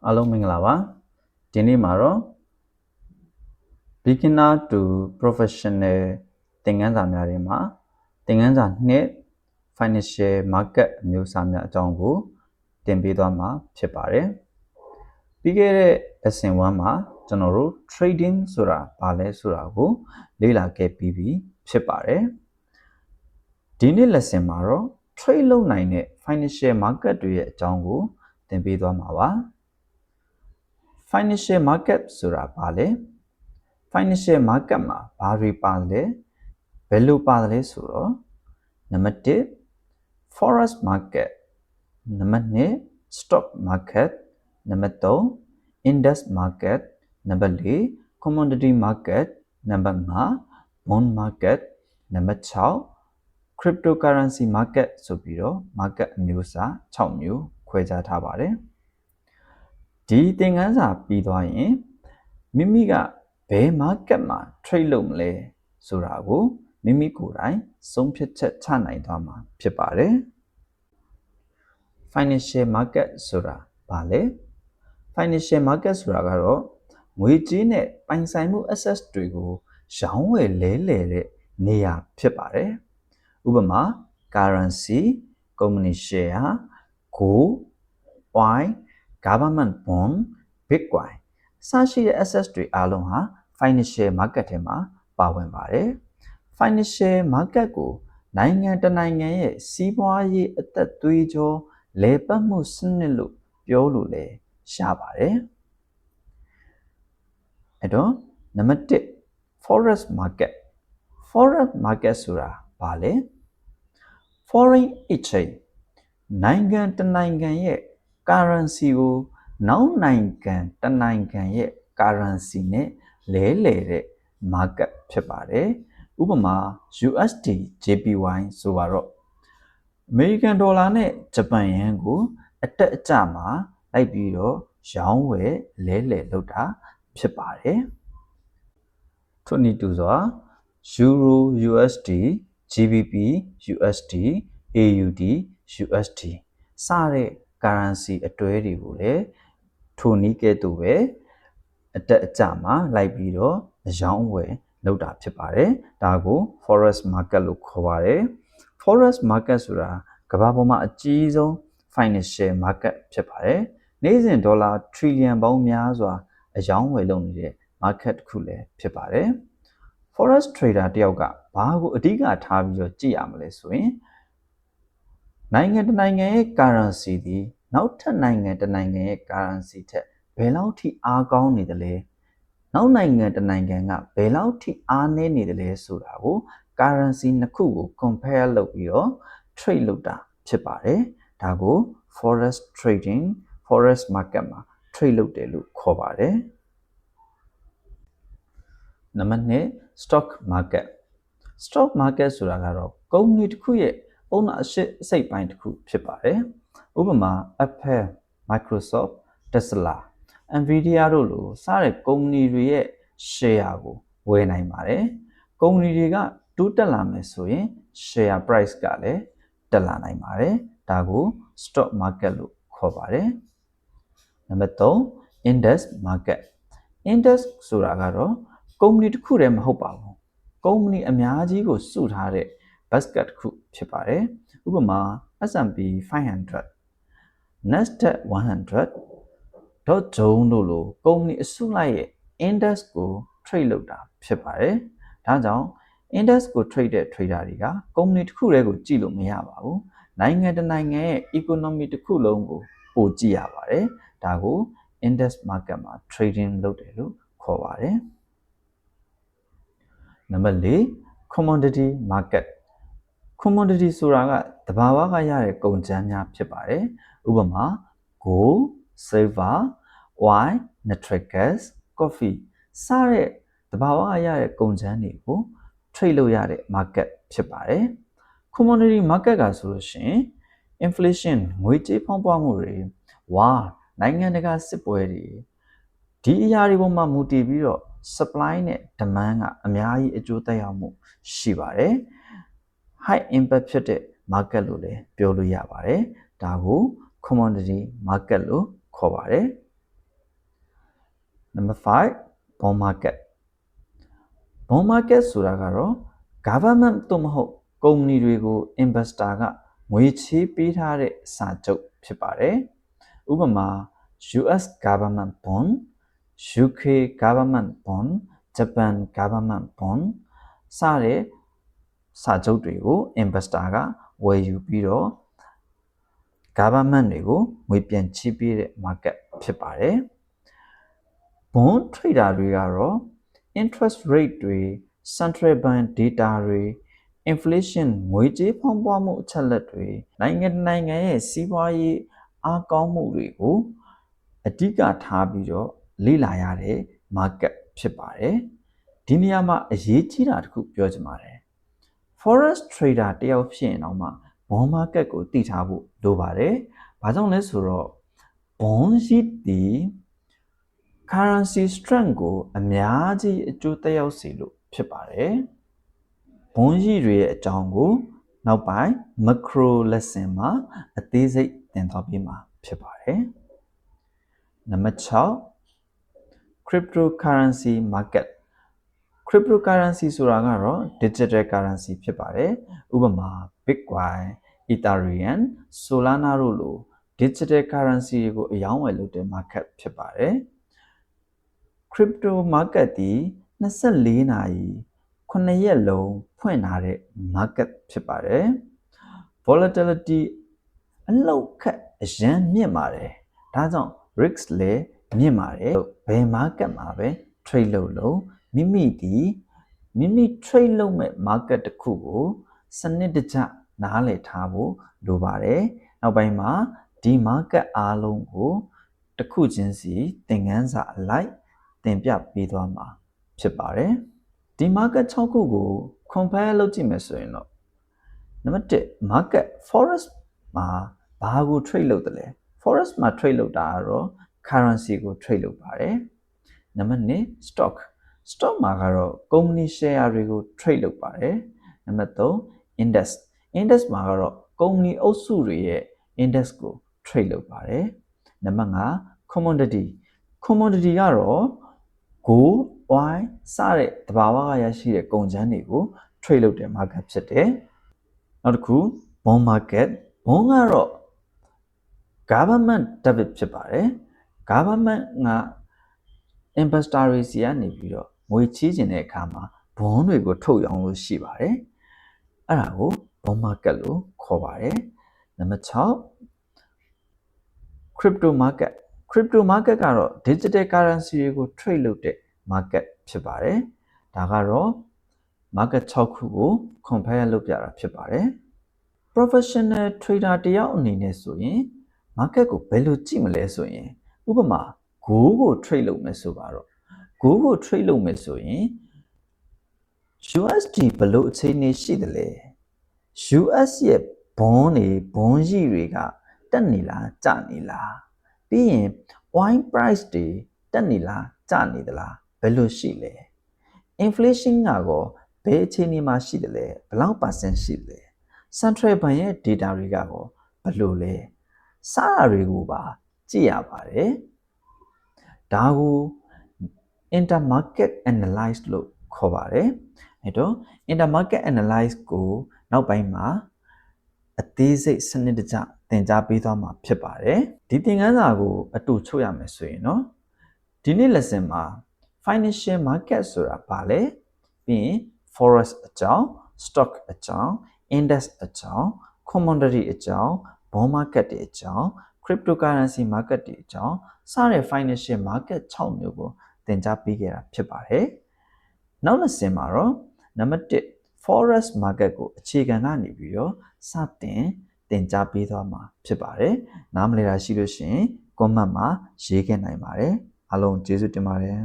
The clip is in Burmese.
အားလုံးမင်္ဂလာပါဒီနေ့မှာတော့ beginner to professional သင်ခန်းစာများတွေမှာသင်ခန်းစာ2 financial market အမျိုးအစားများအကြောင်းကိုသင်ပေးသွားမှာဖြစ်ပါတယ်ပြီးခဲ့တဲ့ lesson 1မှာကျွန်တော်တို့ trading ဆိုတာဘာလဲဆိုတာကိုလေ့လာခဲ့ပြီးပြီဖြစ်ပါတယ်ဒီနေ့ lesson မှာတော့ trade လုပ်နိုင်တဲ့ financial market တွေရဲ့အကြောင်းကိုသင်ပေးသွားမှာပါfinancial market ဆိုတာဘာလဲ financial market မှာဘာတွေပါတယ်ဘယ်လိုပါတယ်ဆိုတော့နံပါတ်1 forex market နံပါတ်2 stock market နံပါတ်3 index market နံပါတ်4 commodity market နံပါတ်5 bond market နံပါတ်6 cryptocurrency market ဆိုပြီးတော့ market အမျိုးအစား6မျိုးခွဲခြားထားပါတယ်ဒီသင်ခန်းစာပြီးသွားရင်မိမိကဘယ် market မှာ trade လုပ်မလဲဆိုတာကိုမိမိကိုယ်တိုင်ဆုံးဖြတ်ချက်ချနိုင်သွားမှာဖြစ်ပါတယ် financial market ဆိုတာဘာလဲ financial market ဆိုတာကတော့ငွေကြေးနဲ့ပိုင်ဆိုင်မှု assets တွေကိုရောင်းဝယ်လဲလှယ်တဲ့နေရာဖြစ်ပါတယ်ဥပမာ currency company share gold oil government bond bitcoin စရှိတဲ့ assets တွေအားလုံးဟာ financial market ထဲမှာပါဝင်ပါတယ် financial market ကိုနိုင်ငံတစ်နိုင်ငံရဲ့စီးပွားရေးအသက်သွေးကြောလဲပတ်မှုစနစ်လို့ပြောလို့လည်းရပါတယ်အဲ့တော့နံပါတ်1 forex market forex market ဆိုတာဘာလဲ foreign exchange နိုင်ငံတစ်နိုင်ငံရဲ့ currency ကိုနောက်နိုင်ငံတစ်နိုင်ငံရဲ့ currency နဲ့လဲလှယ်တဲ့ market ဖြစ်ပါတယ်ဥပမာ USD JPY ဆိုပါတော့ American dollar နဲ့ဂျပန်ယန်ကိုအတက်အကျမှာလိုက်ပြီးတော့ရောင်းဝယ်လဲလှယ်လုပ်တာဖြစ်ပါတယ်ထို့နည်းတူစွာ Euro USD GBP USD AUD USD စတဲ့ currency အတွဲတွေကိုလည်းထိုနည်းကဲ့သို့ပဲအတက်အကျမှာလိုက်ပြီးတော့ရောင်းဝယ်လုပ်တာဖြစ်ပါတယ်ဒါကို forex market လို့ခေါ်ပါတယ် forex market ဆိုတာကမ္ဘာပေါ်မှာအကြီးဆုံး financial market ဖြစ်ပါတယ်နေ့စဉ်ဒေါ်လာထရီလီယံပေါင်းများစွာအယောင်းဝယ်လုပ်နေတဲ့ market တစ်ခုလည်းဖြစ်ပါတယ် forex trader တယောက်ကဘာကိုအဓိကထားပြီးတော့ကြည့်ရမလဲဆိုရင်နိုင်ငံတစ်နိုင်ငံရဲ့ currency ဒီနောက်ထပ်နိုင်ငံတစ်နိုင်ငံရဲ့ currency ထက်ဘယ်လောက်ထိအားကောင်းနေသလဲနောက်နိုင်ငံတစ်နိုင်ငံကဘယ်လောက်ထိအားနည်းနေသလဲဆိုတာကို currency နှစ်ခုကို compare လုပ်ပြီးတော့ trade လုပ်တာဖြစ်ပါတယ်ဒါကို forex trading forex market မှာ trade လုပ်တယ်လို့ခေါ်ပါတယ်နံပါတ်2 stock market stock market ဆိုတာကတော့ကုမ္ပဏီတစ်ခုရဲ့ ownership အစိတ်ပိုင်းတစ်ခုဖြစ်ပါတယ်ဥပမာ Apple Microsoft Tesla Nvidia တို့လိုစတဲ့ကုမ္ပဏီတွေရဲ့ share ကိုဝယ်နိုင်ပါတယ်ကုမ္ပဏီတွေကတိုးတက်လာမယ်ဆိုရင် share price ကလည်းတက်လာနိုင်ပါတယ်ဒါကို stock market လို့ခေါ်ပါတယ်နံပါတ်3 index market index ဆိုတာကတော့ကုမ္ပဏီတစ်ခုတည်းမဟုတ်ပါဘူးကုမ္ပဏီအများကြီးကိုစုထားတဲ့ basket တစ်ခုဖြစ်ပါတယ်ဥပမာ S&P 500 Nasdaq 100 Dow Jones တို့လိုကုမ္ပဏီအစုလိုက်ရဲ့ index ကို trade လုပ်တာဖြစ်ပါတယ်ဒါကြောင့် index ကို trade တဲ့ trader တွေကကုမ္ပဏီတစ်ခုတည်းကိုကြည့်လို့မရပါဘူးနိုင်ငံတစ်နိုင်ငံရဲ့ economy တစ်ခုလုံးကိုပိုကြည့်ရပါတယ်ဒါကို index market မှာ trading လုပ်တယ်လို့ခေါ်ပါတယ်နံပါတ်4 commodity market commodity ဆိုတာကတဘာဝကရတဲ့ကုန်ကြမ်းများဖြစ်ပါတယ်ဥပမာ gold silver oil natural gas coffee စတဲ့တဘာဝကရတဲ့ကုန်ကြမ်းတွေကို trade လုပ်ရတဲ့ market ဖြစ်ပါတယ် commodity market ကဆိုလို့ရှိရင် inflation ငွေကြေးဖောင်းပွားမှုတွေ war နိုင်ငံတကာစစ်ပွဲတွေဒီအရာတွေပေါ်မှာမူတည်ပြီးတော့ supply နဲ့ demand ကအများကြီးအကျိုးသက်ရောက်မှုရှိပါတယ် high impact ဖြစ်တဲ့ market လို့လည်းပြောလို့ရပါတယ်ဒါကို commodity market လို့ခေါ်ပါတယ် Number 5 bond market bond market ဆိုတာကတော့ government တို့မဟုတ်ကုမ္ပဏီတွေကို investor ကငွေချေးပေးထားတဲ့စာချုပ်ဖြစ်ပါတယ်ဥပမာ US government bond UK government bond Japan government bond စတဲ့စာချုပ်တွေကို investor ကဝယ်ယူပြီးတော့ government တွေကိုငွေပြန်ချေးပေးတဲ့ market ဖြစ်ပါတယ် bond trader တွေကတော့ interest rate တွေ central bank data တွေ inflation ငွေကြေးဖောင်းပွားမှုအချက်လက်တွေနိုင်ငံရဲ့စီးပွားရေးအားကောင်းမှုတွေကိုအဓိကထားပြီးတော့လေ့လာရတဲ့ market ဖြစ်ပါတယ်ဒီနေရာမှာအရေးကြီးတာတစ်ခုပြောချင်ပါတယ် forex trader တယောက်ဖြစ်ရင်တော့မှ bond market ကိုသိထားဖို့လိုပါတယ်ဘာကြောင့်လဲဆိုတော့ bond ရှိသည့် currency strength ကိုအများကြီးအကျိုးသက်ရောက်စေလို့ဖြစ်ပါတယ်ဘွန်ကြီးတွေရဲ့အကြောင်းကိုနောက်ပိုင်း macro lesson မှာအသေးစိတ်သင်သွားပေးမှာဖြစ်ပါတယ်နံပါတ်6 cryptocurrency market cryptocurrency ဆိုတာကတော့ digital currency ဖြစ်ပါတယ်ဥပမာ bitcoin ethereum solana တို့လို digital currency တွေကိုအယောင်းဝယ်လုပ်တဲ့ market ဖြစ်ပါတယ် crypto market ဒီ24နာရီ9ရက်လုံးဖွင့်ထားတဲ့ market ဖြစ်ပါတယ် volatility အလောက်ခက်အရန်မြင့်ပါတယ်ဒါကြောင့် risk လည်းမြင့်ပါတယ်ဘယ် market မှာပဲ trade လုပ်လို့မိမိ trade လုပ်မဲ့ market တစ်ခုကိုစနစ်တကျနားလည်ထားဖို့လိုပါတယ်နောက်ပိုင်းမှာဒီ market အားလုံးကိုတစ်ခုချင်းစီသင်ခန်းစာအလိုက်သင်ပြပေးသွားမှာဖြစ်ပါတယ်ဒီ market 6ခုကို compare လုပ်ကြည့်မယ်ဆိုရင်တော့နံပါတ်1 market forex မှာဘာကို trade လုပ်တယ်လဲ forex မှာ trade လုပ်တာကတော့ currency ကို trade လုပ်ပါတယ်နံပါတ်2 stock မှာကတော့ company share တွေကို trade လုပ်ပါတယ်နံပါတ်3 index မှာကတော့ company အုပ်စုတွေရဲ့ index ကို trade လုပ်ပါတယ်နံပါတ်5 commodity ကတော့ gold oil စတဲ့တဘာဝကရရှိတဲ့ကုန်ကျန်းတွေကို trade လုပ်တဲ့ market ဖြစ်တယ်နောက်တစ်ခု bond market bond ကတော့ government debit ဖြစ်ပါတယ် government က investor တွေစီကနေပြီးတော့ငွေချေးခြင်းတဲ့အခါမှာ bond တွေကိုထုတ်ရောင်းလို့ရှိပါတယ်အဲ့ဒါကို bond market လို့ခေါ်ပါတယ်နံပါတ်6 crypto market ကတော့ digital currency တွေကို trade လုပ်တဲ့ market ဖြစ်ပါတယ်ဒါကတော့ market 6ခုကို compare လုပ်ပြတာဖြစ်ပါတယ် professional trader တယောက်အနေနဲ့ဆိုရင် market ကိုဘယ်လိုကြည့်မလဲဆိုရင်ဥပမာ gold ကို trade လုပ်မယ်ဆိုပါတော့ gold ကို trade လုပ်မယ်ဆိုရင် USD ဘယ်လိုအခြေအနေရှိသလဲ US ရဲ့ bond ကြီးတွေကတက်နေလားကျနေလားပြီးရင် oil price တွေတက်နေလားကျနေသလားဘယ်လိုရှိလဲ inflation ကရောဘယ်အခြေအနေမှာရှိသလဲဘယ်လောက် percent ရှိသလဲ central bank ရဲ့ data တွေကရောဘယ်လိုလဲစတာတွေကိုပါကြည့်ရပါတယ်ဒါကို intermarket analyze လို့ခေါ်ပါတယ်အဲ့တော့ intermarket analyze ကိုနောက်ပိုင်းမှာအသေးစိတ်စနစ်တကျသင်ကြားပေးသွားမှာဖြစ်ပါတယ်ဒီသင်ခန်းစာကိုအတူချုပ်ရမယ်ဆိုရင်เนาะဒီနေ့ lesson မှာ financial market ဆိုတာဘာလဲပြီးရင် forex အကြောင်း stock အကြောင်း index အကြောင်း commodity အကြောင်း bond market တွေအကြောင်း cryptocurrency market တွေအကြောင်းစတဲ့ financial market 6မျိုးကိုသင်ကြားပေးခဲ့တာဖြစ်ပါတယ်နောက် lesson မှာတော့နံပါတ်1 forex market ကိုအခြေခံကနေပြီးတော့စတင်ကြားပေးသွားမှာဖြစ်ပါတယ်နားမလည်တာရှိလို့ရှိရင် comment မှာရေးခဲ့နိုင်ပါတယ်အားလုံးကျေးဇူးတင်ပါတယ်